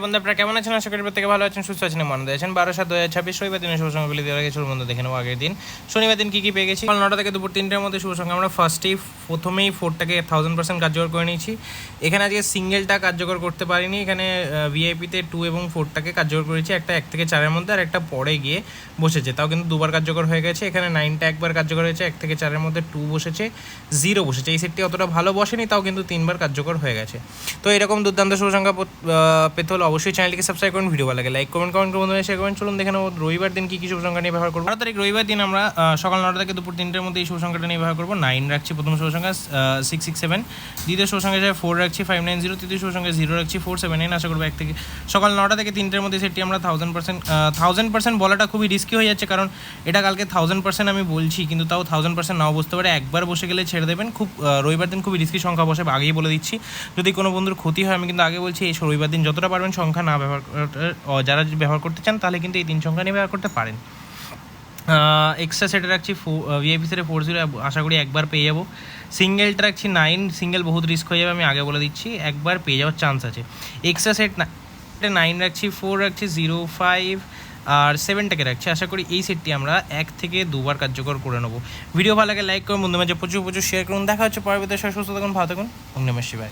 বন্ধু আপনারা কেমন আছেন? আশা করি প্রত্যেকে ভালো আছেন, সুস্থ আছেন, মনে আছেন। 12/7/2026 রবিবার দিনের শুভ সংখ্যাগুলি দেওয়া গেছে। বন্ধু দেখে নেবো আগের দিন শনিবার দিন কী কী পেয়ে গেছি। সকাল 9টা থেকে দুপুর 3টার মধ্যে শুভ সংখ্যা আমরা প্রথমেই 4টাকে 1000% কার্যকর করে নিয়েছি। এখানে আজকে সিঙ্গেলটা কার্যকর করতে পারিনি। এখানে ভিআইপিতে 2 এবং 4টাকে কার্যকর করেছি, একটা 1 থেকে 4-এর মধ্যে আর একটা পরে গিয়ে বসেছে, তাও কিন্তু দুবার কার্যকর হয়ে গেছে। এখানে 9টা একবার কার্যকর হয়েছে, 1 থেকে 4-এর মধ্যে 2 বসেছে, 0 বসেছে। এই সেটটি অতটা ভালো বসেনি, তাও কিন্তু 3বার কার্যকর হয়ে গেছে। তো এরকম দুর্দান্ত শুভ সংখ্যা পেতে হলে অবশ্যই চ্যানেলটিকে সাবস্ক্রাইব করুন, ভিডিও ভালো লাগে লাইক কমেন্ট করে বন্ধুরা শেয়ার করুন। চলুন দেখে নেব রবিবার দিন কী কী শুভ সংখ্যা নিয়ে ব্যবহার করবো। 12 তারিখ রবিবার দিন আমরা সকাল 9টা থেকে দুপুর 3টার মধ্যে এই শুভ সংখ্যাটা নিয়ে ব্যবহার করবো। 9 রাখছি প্রথম শুভ সংখ্যা, 667 দ্বিতীয় শুভ সংখ্যা হিসেবে 4 রাখছি, 590 তৃতীয় শুভ সংখ্যা 0 রাখছি, 479। আশা করবো সকাল 9টা থেকে 3টার মধ্যে সেটি আমরা 1000% বলাটা খুবই রিস্কি হয়ে যাচ্ছে, কারণ এটা কালকে 1000% আমি বলছি, কিন্তু তাও 1000% নাও বুঝতে পারে। একবার বসে গেলে ছেড়ে দেবেন। খুব রবিবার দিন খুবই রিস্কি সংখ্যা বসে, আগেই বলে দিচ্ছি। যদি কোনো বন্ধুর ক্ষতি হয় আমি কিন্তু আগে বলছি, এই রবিবার দিন যতটা পারবেন সংখ্যা না ব্যবহার যারা ব্যবহার করতে চান তাহলে কিন্তু এই 3 সংখ্যা নিয়ে ব্যবহার করতে পারেন। এক্সট্রা সেটে রাখছি ভিআইপি সেটে 40, আশা করি একবার পেয়ে যাবো। সিঙ্গেলটা রাখছি 9, সিঙ্গেল বহুত রিস্ক হয়ে যাবে, আমি আগে বলে দিচ্ছি, একবার পেয়ে যাওয়ার চান্স আছে। এক্সট্রা সেট 9 রাখছি, 4 রাখছি, 0, 5 আর 7টাকে রাখছি। আশা করি এই সেটটি আমরা 1 থেকে 2বার কার্যকর করে নেবো। ভিডিও ভালো লাগে লাইক করুন, বন্ধু মাঝে প্রচুর শেয়ার করুন। দেখা হচ্ছে পরবর্তী সুস্থ থাকুন, ভালো থাকুন, নমস্কার।